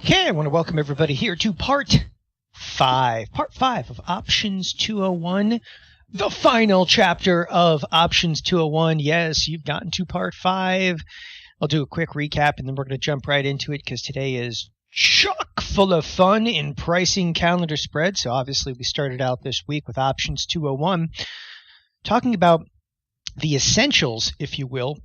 Okay, I want to welcome everybody here to part 5 of Options 201, the final chapter of Options 201. Yes, you've gotten to part 5. I'll do a quick recap and then we're going to jump right into it because today is chock full of fun in pricing calendar spreads. So obviously we started out this week with Options 201, talking about the essentials, if you will,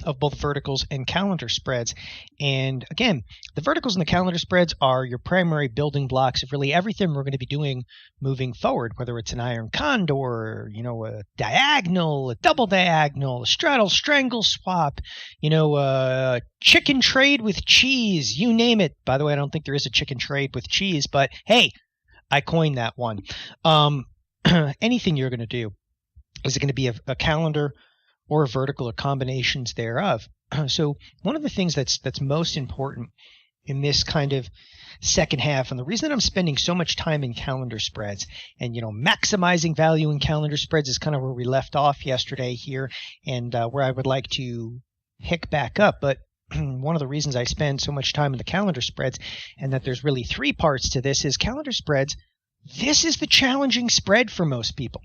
of both verticals and calendar spreads. And again, the verticals and the calendar spreads are your primary building blocks of really everything we're going to be doing moving forward, whether it's an iron condor, a diagonal, a double diagonal, a straddle strangle swap, a chicken trade with cheese, you name it. By the way, I don't think there is a chicken trade with cheese, but hey, I coined that one. Anything you're going to do, is it going to be a calendar or vertical or combinations thereof? So one of the things that's most important in this kind of second half, and the reason that I'm spending so much time in calendar spreads and, maximizing value in calendar spreads is kind of where we left off yesterday here and where I would like to pick back up. But one of the reasons I spend so much time in the calendar spreads and that there's really 3 parts to this is calendar spreads. This is the challenging spread for most people.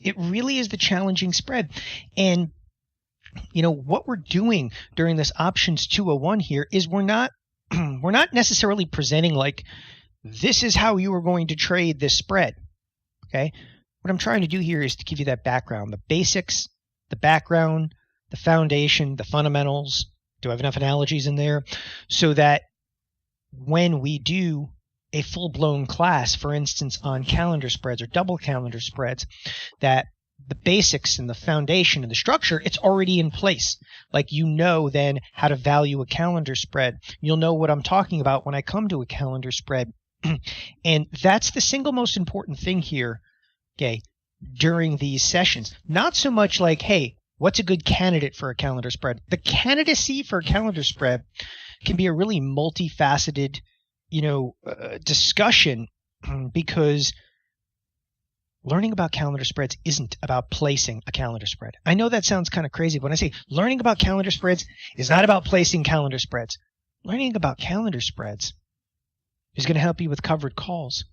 It really is the challenging spread. And what we're doing during this Options 201 here is we're not necessarily presenting like this is how you are going to trade this spread. Okay? What I'm trying to do here is to give you that background, the basics, the background, the foundation, the fundamentals. Do I have enough analogies in there? So that when we do a full-blown class, for instance, on calendar spreads or double calendar spreads, that the basics and the foundation and the structure, it's already in place. Like then how to value a calendar spread. You'll know what I'm talking about when I come to a calendar spread. And that's the single most important thing here, okay, during these sessions. Not so much like, hey, what's a good candidate for a calendar spread? The candidacy for a calendar spread can be a really multifaceted discussion, because learning about calendar spreads isn't about placing a calendar spread. I know that sounds kind of crazy, but when I say learning about calendar spreads is not about placing calendar spreads. Learning about calendar spreads is going to help you with covered calls.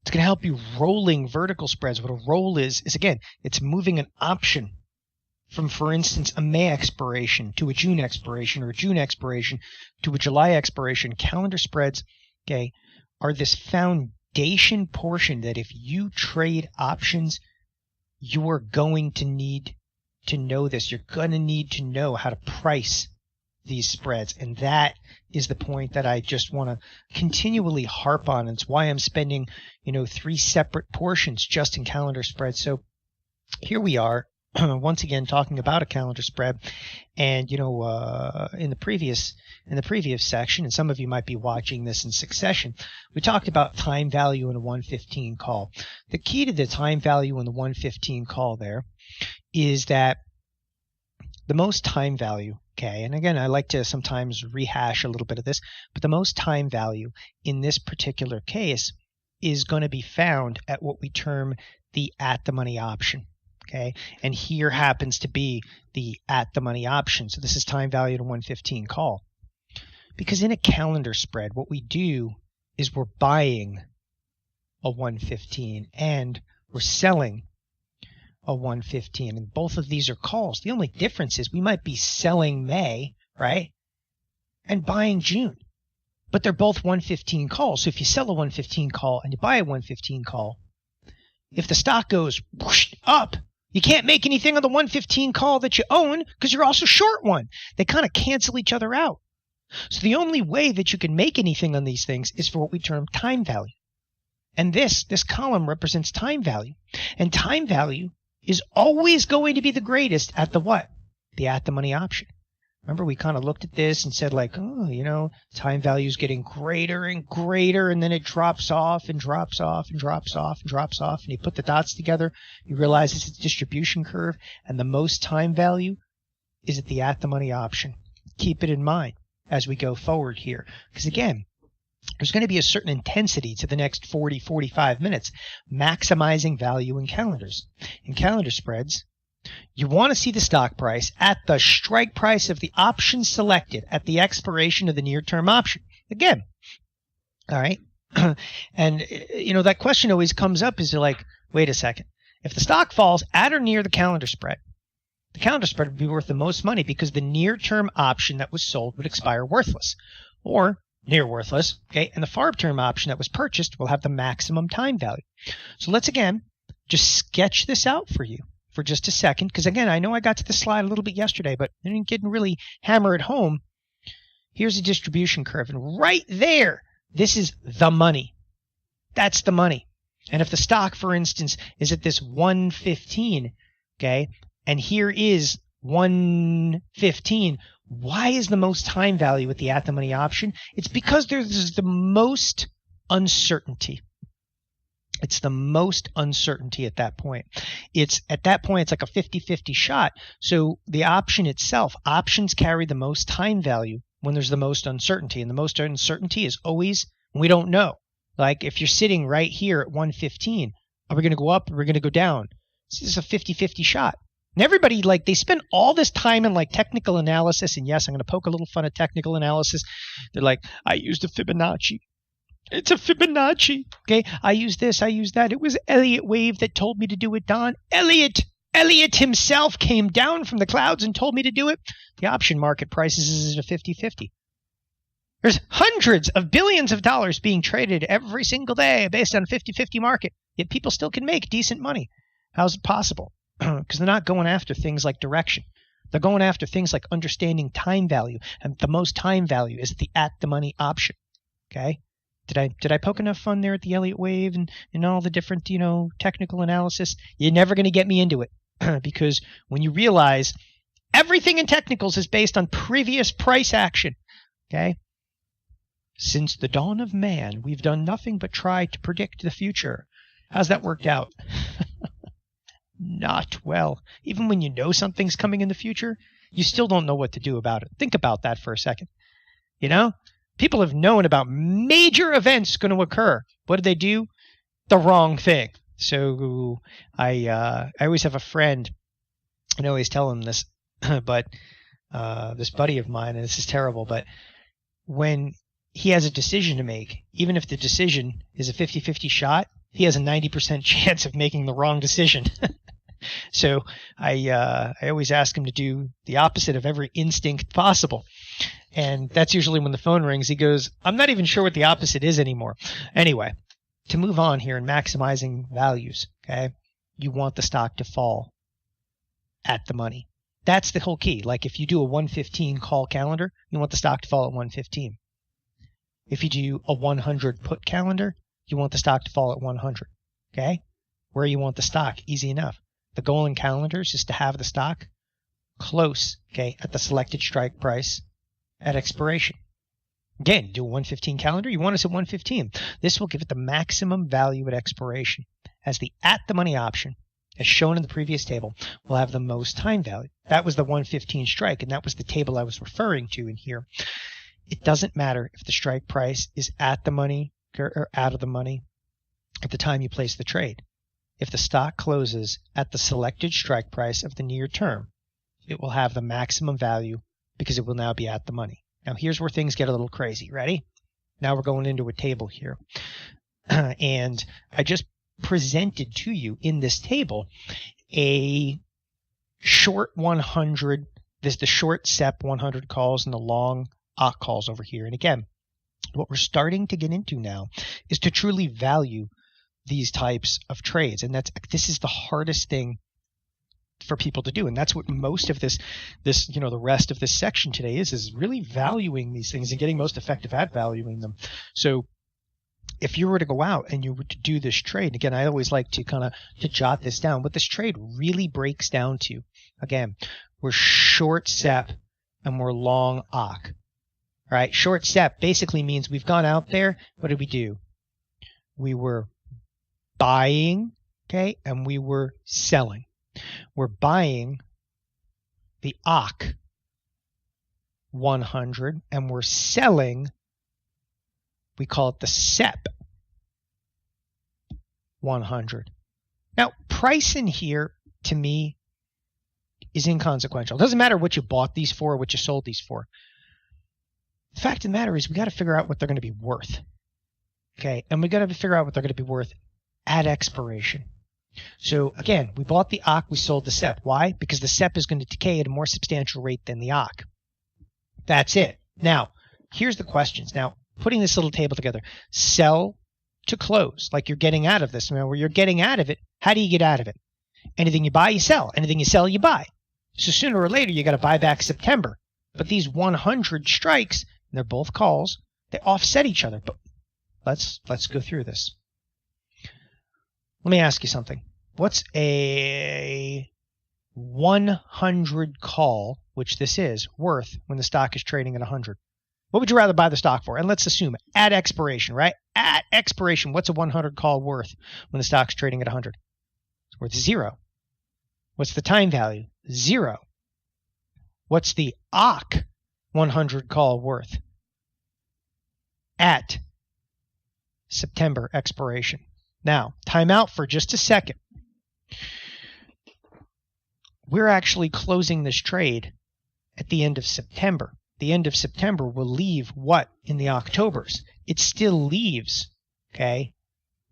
It's going to help you rolling vertical spreads. What a roll is again, it's moving an option from, for instance, a May expiration to a June expiration, or a June expiration to a July expiration. Calendar spreads, okay, are this foundation portion that if you trade options, you are going to need to know this. You're going to need to know how to price these spreads. And that is the point that I just want to continually harp on. It's why I'm spending, 3 separate portions just in calendar spreads. So here we are. Once again, talking about a calendar spread, and in the previous section, and some of you might be watching this in succession, we talked about time value in a 115 call. The key to the time value in the 115 call there is that the most time value, okay, and again, I like to sometimes rehash a little bit of this, but the most time value in this particular case is going to be found at what we term the at-the-money option. Okay, and here happens to be the at-the-money option. So this is time value to 115 call. Because in a calendar spread, what we do is we're buying a 115 and we're selling a 115. And both of these are calls. The only difference is we might be selling May, right, and buying June. But they're both 115 calls. So if you sell a 115 call and you buy a 115 call, if the stock goes whoosh up, you can't make anything on the 115 call that you own because you're also short one. They kind of cancel each other out. So the only way that you can make anything on these things is for what we term time value. And this column represents time value. And time value is always going to be the greatest at the what? The at-the-money option. Remember, we kind of looked at this and said like, time value is getting greater and greater, and then it drops off and drops off and drops off and drops off. And you put the dots together, you realize it's a distribution curve, and the most time value is at the at-the-money option. Keep it in mind as we go forward here. Because again, there's going to be a certain intensity to the next 40, 45 minutes, maximizing value in calendars. In calendar spreads, you want to see the stock price at the strike price of the option selected at the expiration of the near-term option. Again, All right. And, that question always comes up is like, wait a second. If the stock falls at or near the calendar spread would be worth the most money because the near-term option that was sold would expire worthless or near worthless. Okay. And the far-term option that was purchased will have the maximum time value. So let's again just sketch this out for you for just a second. Because again, I know I got to the slide a little bit yesterday, but I didn't really hammer it home. Here's a distribution curve. And right there, this is the money. That's the money. And if the stock, for instance, is at this 115, okay, and here is 115, why is the most time value with the at-the-money option? It's because there's the most uncertainty. It's the most uncertainty at that point. It's like a 50-50 shot. So the option itself, options carry the most time value when there's the most uncertainty. And the most uncertainty is always, we don't know. Like if you're sitting right here at 115, are we going to go up or are we going to go down? This is a 50-50 shot. And everybody, they spend all this time in technical analysis. And yes, I'm going to poke a little fun at technical analysis. They're like, I used a Fibonacci. It's a Fibonacci. Okay, I use this, I use that. It was Elliott Wave that told me to do it, Don. Elliott himself came down from the clouds and told me to do it. The option market prices it a 50-50. There's hundreds of billions of dollars being traded every single day based on a 50-50 market, yet people still can make decent money. How's it possible? Because they're not going after things like direction. They're going after things like understanding time value, and the most time value is the at-the-money option. Okay? Did I poke enough fun there at the Elliott Wave and all the different, technical analysis? You're never going to get me into it because when you realize everything in technicals is based on previous price action, okay? Since the dawn of man, we've done nothing but try to predict the future. How's that worked out? Not well. Even when you know something's coming in the future, you still don't know what to do about it. Think about that for a second. People have known about major events going to occur. What did they do? The wrong thing. So I always have a friend, and I always tell him this, but this buddy of mine, and this is terrible, but when he has a decision to make, even if the decision is a 50-50 shot, he has a 90% chance of making the wrong decision. So I always ask him to do the opposite of every instinct possible. And that's usually when the phone rings. He goes, I'm not even sure what the opposite is anymore. Anyway, to move on here in maximizing values, okay, you want the stock to fall at the money. That's the whole key. Like if you do a 115 call calendar, you want the stock to fall at 115. If you do a 100 put calendar, you want the stock to fall at 100. Okay? Where you want the stock, easy enough. The goal in calendars is to have the stock close, okay, at the selected strike price at expiration. Again, do a 115 calendar, you want us at 115. This will give it the maximum value at expiration, as the at-the-money option, as shown in the previous table, will have the most time value. That was the 115 strike, and that was the table I was referring to in here. It doesn't matter if the strike price is at the money or out of the money at the time you place the trade. If the stock closes at the selected strike price of the near term, it will have the maximum value because it will now be at the money. Now, here's where things get a little crazy. Ready? Now we're going into a table here. And I just presented to you in this table a short 100, there's the short SEP 100 calls and the long ACH calls over here. And again, what we're starting to get into now is to truly value these types of trades. And this is the hardest thing for people to do. And that's what most of this, the rest of this section today is really valuing these things and getting most effective at valuing them. So if you were to go out and you were to do this trade, again, I always like to to jot this down. What this trade really breaks down to, again, we're short SEP and we're long ACH. All right, short SEP basically means we've gone out there. What did we do? We were buying, okay, and we were selling. We're buying the ACH 100 and we're selling, we call it the SEP 100. Now, price in here to me is inconsequential. It doesn't matter what you bought these for or what you sold these for. The fact of the matter is we got to figure out what they're going to be worth. Okay, and we got to figure out what they're going to be worth at expiration. So again, we bought the OC, we sold the SEP. Why? Because the SEP is going to decay at a more substantial rate than the OC. That's it. Now, here's the questions. Now, putting this little table together, sell to close, like you're getting out of this. Where you're getting out of it, how do you get out of it? Anything you buy, you sell. Anything you sell, you buy. So sooner or later, you got to buy back September. But these 100 strikes, and they're both calls, they offset each other. But let's go through this. Let me ask you something. What's a 100 call, which this is, worth when the stock is trading at 100? What would you rather buy the stock for? And let's assume at expiration, right? At expiration, what's a 100 call worth when the stock's trading at 100? It's worth 0. What's the time value? 0. What's the OC 100 call worth at September expiration? Now, time out for just a second. We're actually closing this trade at the end of September. The end of September will leave what in the Octobers? It still leaves, okay,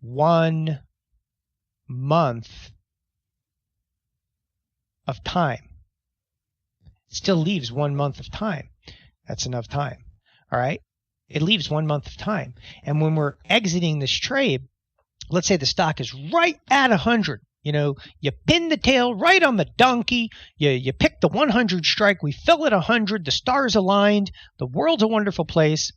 1 month of time. It still leaves 1 month of time. That's enough time, all right? It leaves 1 month of time. And when we're exiting this trade, let's say the stock is right at 100. You know, you pin the tail right on the donkey. You pick the 100 strike. We fill it 100. The stars aligned. The world's a wonderful place.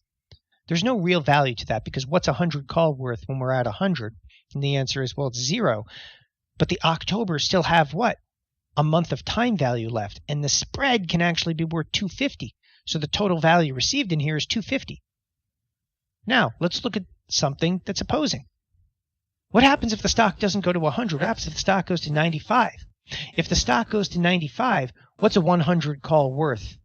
There's no real value to that because what's 100 call worth when we're at 100? And the answer is, well, it's 0. But the Octobers still have what? A month of time value left. And the spread can actually be worth 250. So the total value received in here is 250. Now, let's look at something that's opposing. What happens if the stock doesn't go to 100? What happens if the stock goes to 95? If the stock goes to 95, what's a 100 call worth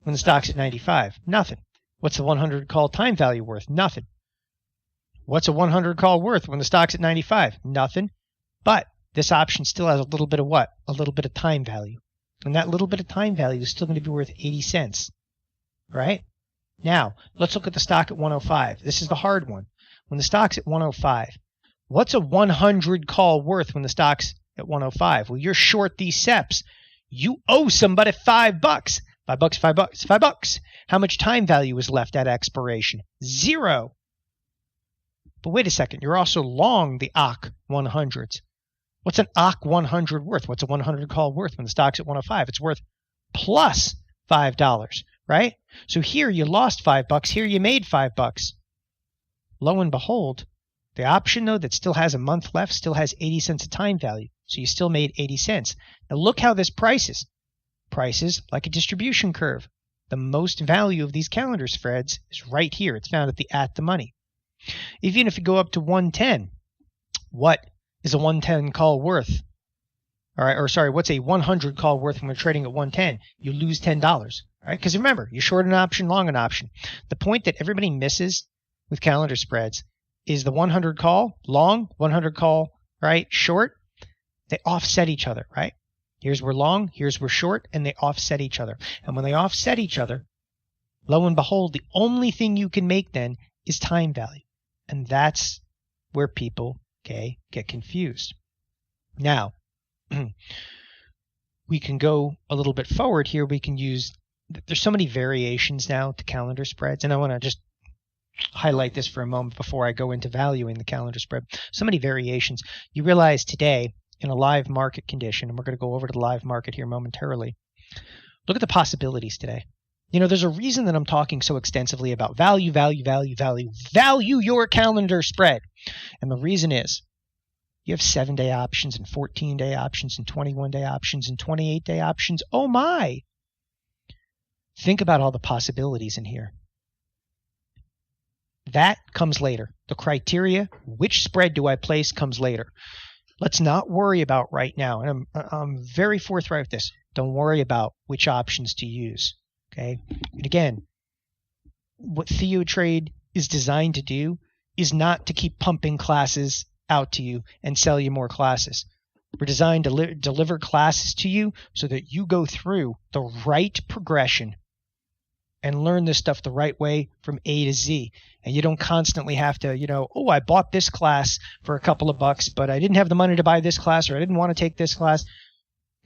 when the stock's at 95? Nothing. What's the 100 call time value worth? Nothing. What's a 100 call worth when the stock's at 95? Nothing. But this option still has a little bit of what? A little bit of time value. And that little bit of time value is still going to be worth 80 cents. Right? Now, let's look at the stock at 105. This is the hard one. When the stock's at 105, what's a 100 call worth when the stock's at 105? Well, you're short these SEPs. You owe somebody $5. $5, $5, $5. How much time value is left at expiration? 0. But wait a second. You're also long the OC 100s. What's an OC 100 worth? What's a 100 call worth when the stock's at 105? It's worth plus $5, right? So here you lost $5. Here you made $5. Lo and behold, the option, though, that still has a month left still has 80 cents of time value. So you still made 80 cents. Now look how this prices. Prices like a distribution curve. The most value of these calendar spreads is right here. It's found at the money. Even if you go up to 110, what is a 110 call worth? All right, or sorry, what's a 100 call worth when we're trading at 110? You lose $10. All right, because remember, you're short an option, long an option. The point that everybody misses with calendar spreads is the 100 call, long, 100 call, right, short, they offset each other, right? Here's where long, here's where short, and they offset each other. And when they offset each other, lo and behold, the only thing you can make then is time value. And that's where people, okay, get confused. Now, we can go a little bit forward here. We can use, there's so many variations now to calendar spreads, and I want to just highlight this for a moment before I go into valuing the calendar spread. So many variations. You realize today in a live market condition, and we're going to go over to the live market here momentarily, look at the possibilities today. You know, there's a reason that I'm talking so extensively about value your calendar spread. And the reason is you have 7-day options and 14-day options and 21-day options and 28-day options. Oh my! Think about all the possibilities in here. That comes later. The criteria, which spread do I place, comes later. Let's not worry about right now. And I'm very forthright with this. Don't worry about which options to use. Okay? And again, what TheoTrade is designed to do is not to keep pumping classes out to you and sell you more classes. We're designed to deliver classes to you so that you go through the right progression and learn this stuff the right way from A to Z. And you don't constantly have to, oh, I bought this class for a couple of bucks, but I didn't have the money to buy this class, or I didn't want to take this class.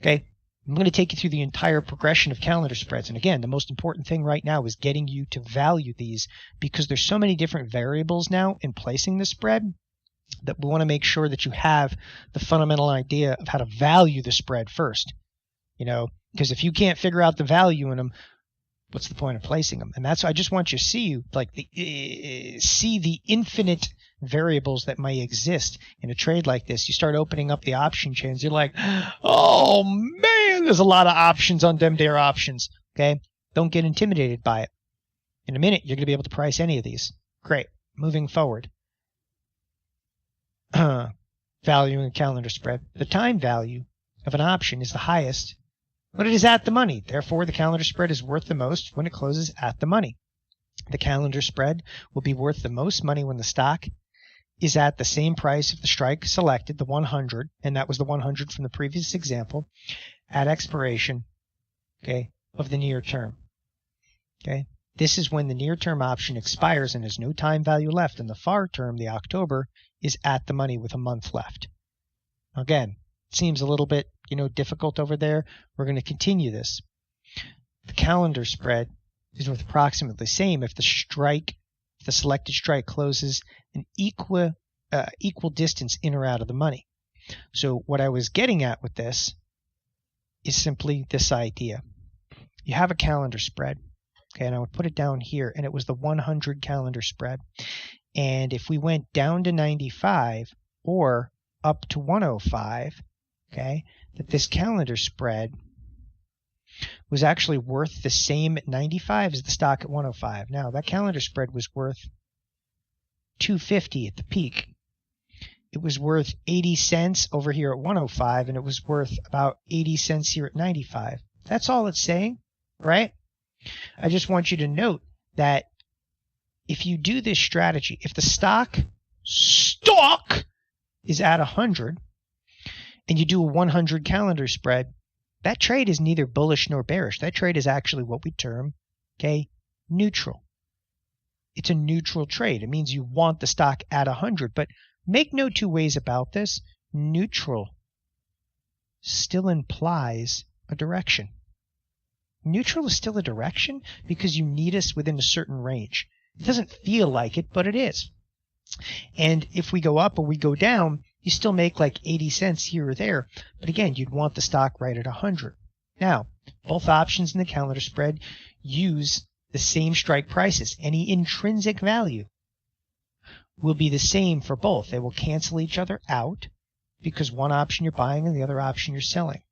Okay, I'm going to take you through the entire progression of calendar spreads. And again, the most important thing right now is getting you to value these, because there's so many different variables now in placing the spread that we want to make sure that you have the fundamental idea of how to value the spread first. Because if you can't figure out the value in them, what's the point of placing them? And that's, I just want you to see see the infinite variables that may exist in a trade like this. You start opening up the option chains, you're like, oh man, there's a lot of options on them there options. Okay, don't get intimidated by it. In a minute, you're going to be able to price any of these. Great. Moving forward, valuing a calendar spread. The time value of an option is the highest when it is at the money. Therefore, the calendar spread is worth the most when it closes at the money. The calendar spread will be worth the most money when the stock is at the same price of the strike selected, the 100, and that was the 100 from the previous example, at expiration, of the near term. This is when the near-term option expires and has no time value left, and the far term, the October, is at the money with a month left. Again, it seems a little bit, difficult over there. We're going to continue this. The calendar spread is worth approximately the same if the selected strike closes an equal distance in or out of the money. So what I was getting at with this is simply this idea. You have a calendar spread. And I would put it down here, and it was the 100 calendar spread. And if we went down to 95 or up to 105, that this calendar spread was actually worth the same at 95 as the stock at 105. Now, that calendar spread was worth 250 at the peak. It was worth 80 cents over here at 105, and it was worth about 80 cents here at 95. That's all it's saying, right? I just want you to note that if you do this strategy, if the stock is at 100 and you do a 100 calendar spread, that trade is neither bullish nor bearish. That trade is actually what we term, neutral. It's a neutral trade. It means you want the stock at 100, but make no two ways about this. Neutral still implies a direction. Neutral is still a direction because you need us within a certain range. It doesn't feel like it, but it is. And if we go up or we go down, you still make like 80 cents here or there. But again, you'd want the stock right at 100. Now, both options in the calendar spread use the same strike prices. Any intrinsic value will be the same for both. They will cancel each other out because one option you're buying and the other option you're selling.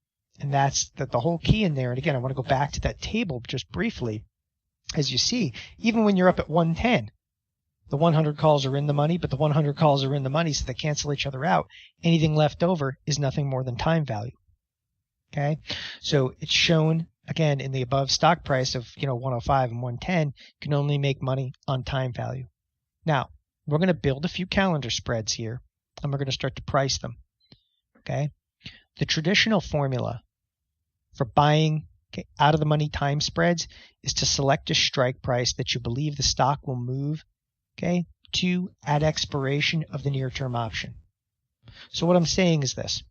And that's the whole key in there. And again, I want to go back to that table just briefly. As you see, even when you're up at 110, the 100 calls are in the money, but the 100 calls are in the money, so they cancel each other out. Anything left over is nothing more than time value. So it's shown, again, in the above stock price of 105 and 110, you can only make money on time value. Now, we're going to build a few calendar spreads here, and we're going to start to price them. The traditional formula for buying out of the money time spreads is to select a strike price that you believe the stock will move to at expiration of the near-term option. So what I'm saying is this.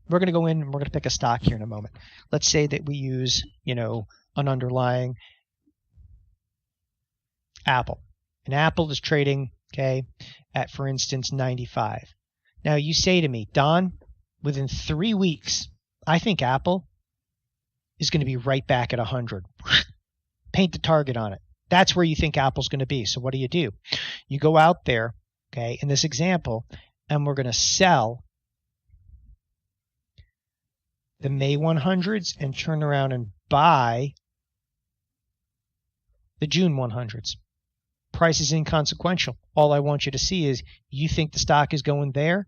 We're going to go in and we're going to pick a stock here in a moment. Let's say that we use, an underlying Apple. And Apple is trading, at, for instance, 95. Now you say to me, Don, within 3 weeks, I think Apple is going to be right back at 100. Paint the target on it. That's where you think Apple's going to be. So what do? You go out there, in this example, and we're going to sell the May 100s and turn around and buy the June 100s. Price is inconsequential. All I want you to see is you think the stock is going there,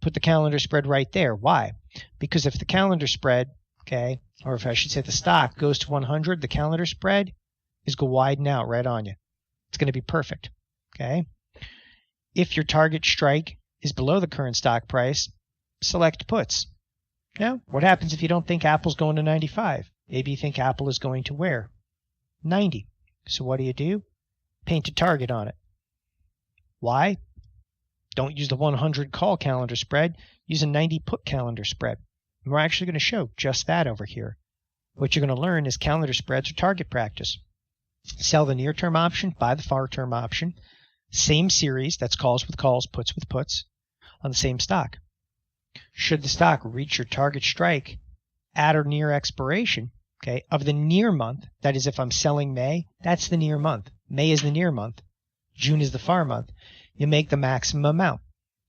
put the calendar spread right there. Why? Because if the calendar spread, or if I should say the stock goes to 100, the calendar spread is going to widen out right on you. It's going to be perfect. If your target strike is below the current stock price, select puts. Now, what happens if you don't think Apple's going to 95? Maybe you think Apple is going to where? 90. So what do? Paint a target on it. Why? Don't use the 100 call calendar spread. Use a 90 put calendar spread. And we're actually going to show just that over here. What you're going to learn is calendar spreads or target practice. Sell the near-term option, buy the far-term option. Same series, that's calls with calls, puts with puts, on the same stock. Should the stock reach your target strike at or near expiration, okay, of the near month, that is if I'm selling May, that's the near month. May is the near month. June is the far month. You make the maximum amount.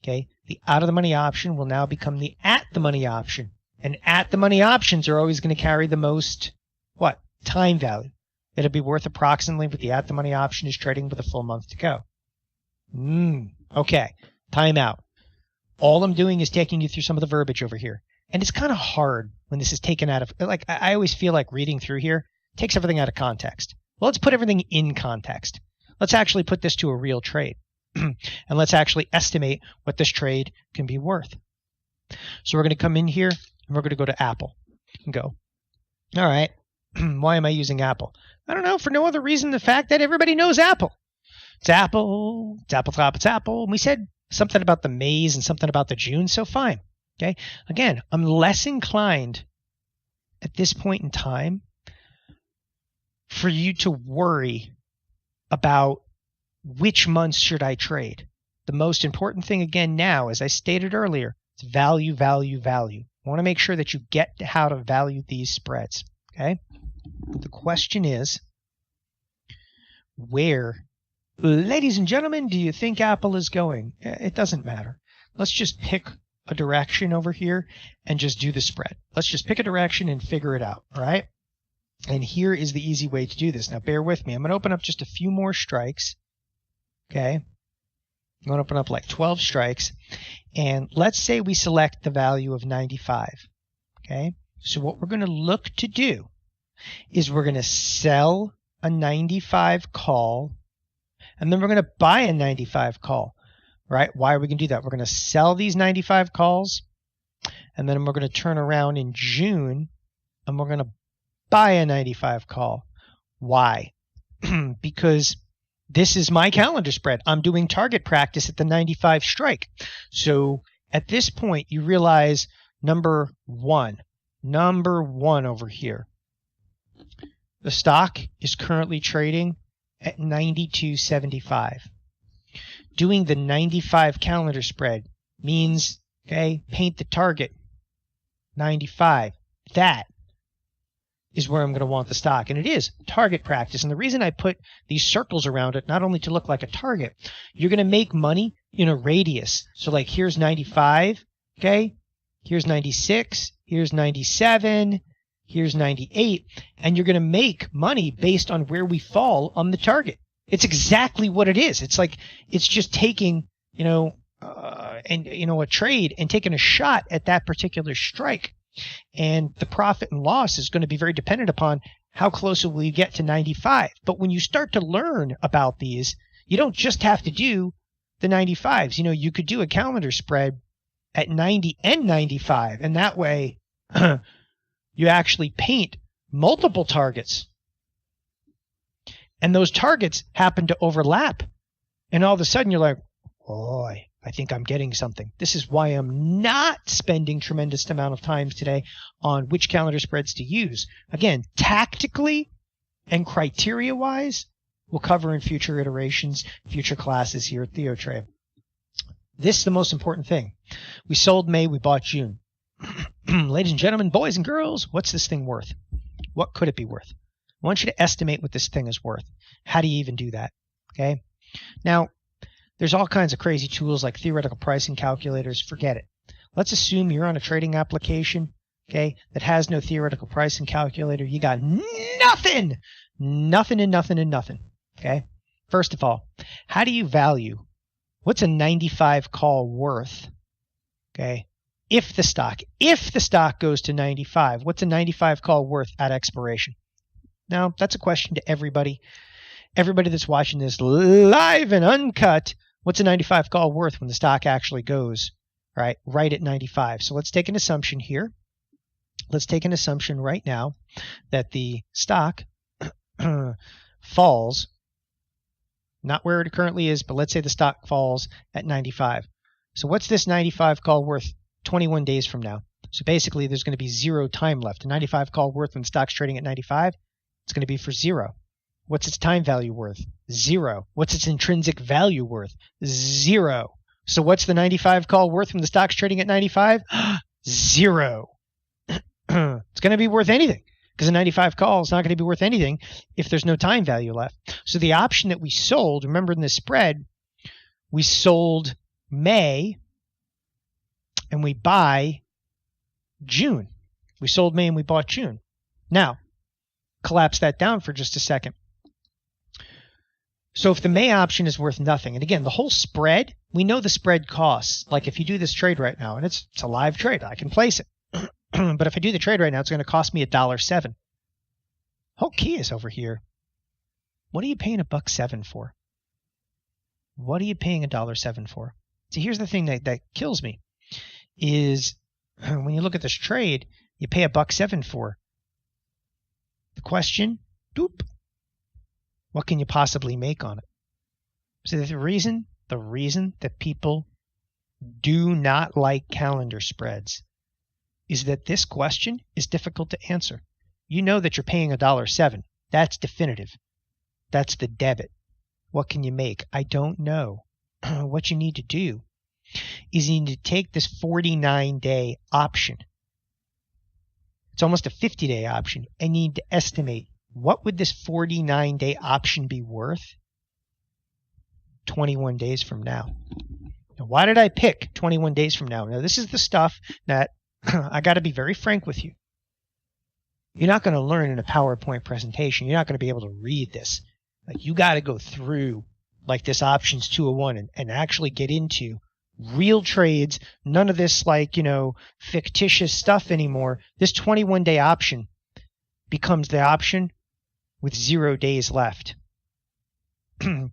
Okay, the out-of-the-money option will now become the at-the-money option. And at-the-money options are always going to carry the most, what? Time value. It'll be worth approximately what the at-the-money option is trading with a full month to go. Okay, time out. All I'm doing is taking you through some of the verbiage over here. And it's kind of hard when this is taken out of, like, I always feel like reading through here takes everything out of context. Well, let's put everything in context. Let's actually put this to a real trade. And let's actually estimate what this trade can be worth. So we're going to come in here and we're going to go to Apple and go, all right, why am I using Apple? I don't know, for no other reason than the fact that everybody knows Apple. It's Apple, it's Apple Top, it's Apple. And we said something about the Mays and something about the June, so fine. Okay. Again, I'm less inclined at this point in time for you to worry about which months should I trade. The most important thing again now, as I stated earlier, is value, value, value. I want to make sure that you get how to value these spreads. Okay. The question is, where, ladies and gentlemen, do you think Apple is going? It doesn't matter. Let's just pick a direction over here and just do the spread. Let's just pick a direction and figure it out. All right. And here is the easy way to do this. Now, bear with me. I'm going to open up just a few more strikes. Okay. I'm going to open up like 12 strikes. And let's say we select the value of 95. Okay. So what we're going to look to do is we're going to sell a 95 call, and then we're going to buy a 95 call. Right? Why are we going to do that? We're going to sell these 95 calls, and then we're going to turn around in June, and we're going to buy a 95 call. Why? Because this is my calendar spread. I'm doing target practice at the 95 strike. So at this point, you realize number one over here. The stock is currently trading at 92.75. Doing the 95 calendar spread means, okay, paint the target, 95. That is where I'm going to want the stock. And it is target practice. And the reason I put these circles around it, not only to look like a target, you're going to make money in a radius. So like here's 95, okay, here's 96, here's 97, here's 98, and you're going to make money based on where we fall on the target. It's exactly what it is. It's like, it's just taking, a trade and taking a shot at that particular strike. And the profit and loss is going to be very dependent upon how close will you get to 95. But when you start to learn about these, you don't just have to do the 95s. You could do a calendar spread at 90 and 95. And that way you actually paint multiple targets. And those targets happen to overlap. And all of a sudden you're like, boy, I think I'm getting something. This is why I'm not spending tremendous amount of time today on which calendar spreads to use. Again, tactically and criteria-wise, we'll cover in future iterations, future classes here at TheoTrade. This is the most important thing. We sold May, we bought June. Ladies and gentlemen, boys and girls, what's this thing worth? What could it be worth? I want you to estimate what this thing is worth. How do you even do that? Okay. Now, there's all kinds of crazy tools like theoretical pricing calculators. Forget it. Let's assume you're on a trading application, okay, that has no theoretical pricing calculator. You got nothing, okay? First of all, how do you value? What's a 95 call worth, okay? If the stock goes to 95, what's a 95 call worth at expiration? Now, that's a question to everybody. Everybody that's watching this live and uncut, what's a 95 call worth when the stock actually goes right at 95? So let's take an assumption here. Let's take an assumption right now that the stock falls, not where it currently is, but let's say the stock falls at 95. So what's this 95 call worth 21 days from now? So basically there's going to be 0 time left. A 95 call worth when the stock's trading at 95, it's going to be for 0. What's its time value worth? 0. What's its intrinsic value worth? 0. So what's the 95 call worth when the stock's trading at 95? 0. It's going to be worth anything because a 95 call is not going to be worth anything if there's no time value left. So the option that we sold, remember in the spread, we sold May and we buy June. We sold May and we bought June. Now, collapse that down for just a second. So if the May option is worth nothing, and again, the whole spread, we know the spread costs. Like if you do this trade right now, and it's a live trade, I can place it. But if I do the trade right now, it's going to cost me $1.07. Whole key is over here. What are you paying $1.07 for? What are you paying $1.07 for? See, here's the thing that kills me is when you look at this trade, you pay $1.07 for. The question, doop, what can you possibly make on it? So the reason that people do not like calendar spreads is that this question is difficult to answer. You know that you're paying $1.07. That's definitive. That's the debit. What can you make? I don't know. What you need to do is you need to take this 49-day option. It's almost a 50-day option. And you need to estimate what would this 49-day option be worth 21 days from now. Now, why did I pick 21 days from now? Now, this is the stuff that I got to be very frank with you. You're not going to learn in a PowerPoint presentation. You're not going to be able to read this. Like, you got to go through like this options 201 and actually get into real trades. None of this fictitious stuff anymore. This 21-day option becomes the option with 0 days left.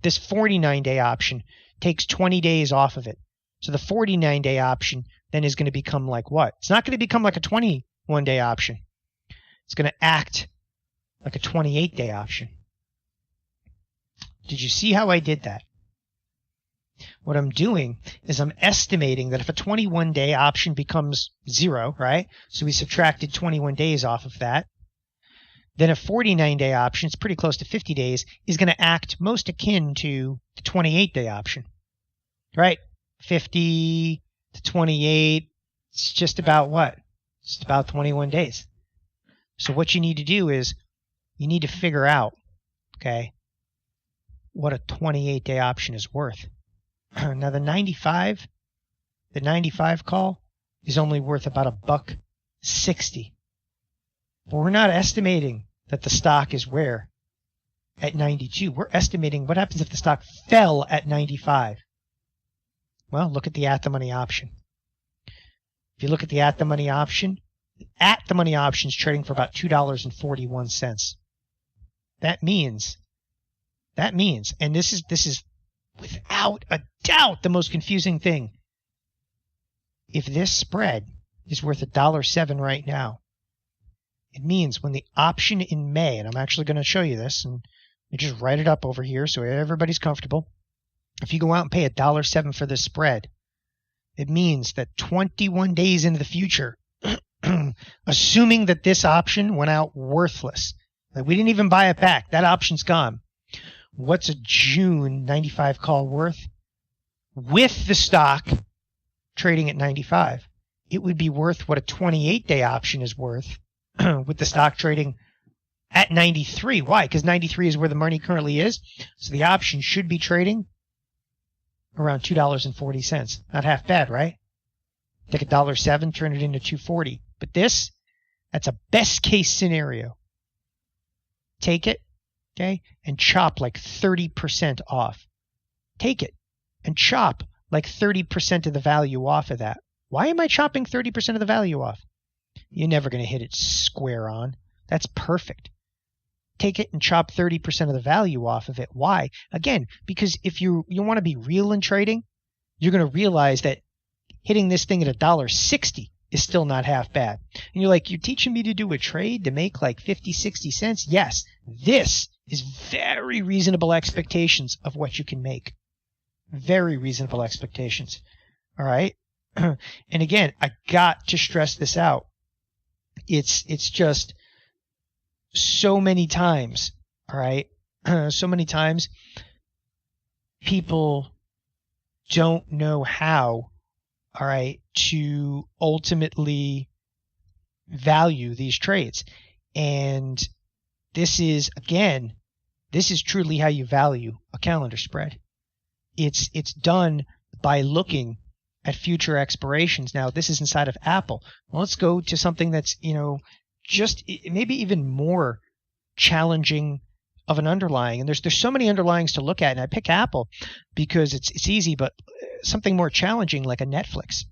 This 49-day option takes 20 days off of it. So the 49-day option then is going to become like what? It's not going to become like a 21-day option. It's going to act like a 28-day option. Did you see how I did that? What I'm doing is I'm estimating that if a 21-day option becomes 0, right? So we subtracted 21 days off of that. Then a 49-day option, it's pretty close to 50 days, is going to act most akin to the 28-day option, right? 50 to 28, it's just about what? It's about 21 days. So what you need to do is you need to figure out, okay, what a 28-day option is worth. Now the 95 call is only worth about $1.60. But we're not estimating that the stock is where? At 92. We're estimating what happens if the stock fell at 95. Well, look at the at-the-money option. If you look at the at-the-money option is trading for about $2.41. That means, and this is without a doubt the most confusing thing. If this spread is worth $1.07 right now, it means when the option in May, and I'm actually going to show you this, and I just write it up over here so everybody's comfortable. If you go out and pay $1.07 for this spread, it means that 21 days into the future, assuming that this option went out worthless, that we didn't even buy it back, that option's gone. What's a June 95 call worth? With the stock trading at 95, it would be worth what a 28-day option is worth with the stock trading at 93. Why? Because 93 is where the money currently is. So the option should be trading around $2.40. Not half bad, right? Take $1.07, turn it into $2.40. But that's a best case scenario. Take it, okay, and chop like 30% off. Take it and chop like 30% of the value off of that. Why am I chopping 30% of the value off? You're never going to hit it square on. That's perfect. Take it and chop 30% of the value off of it. Why? Again, because if you want to be real in trading, you're going to realize that hitting this thing at $1.60 is still not half bad. And you're like, you're teaching me to do a trade to make like 50, 60 cents? Yes, this is very reasonable expectations of what you can make. Very reasonable expectations. All right. And again, I got to stress this out. It's just so many times. All right. So many times people don't know how, all right, to ultimately value these trades. And this is truly how you value a calendar spread. It's done by looking at future expirations. Now, this is inside of Apple. Well, let's go to something that's, just maybe even more challenging of an underlying. And there's so many underlyings to look at, and I pick Apple because it's easy, but something more challenging like a Netflix.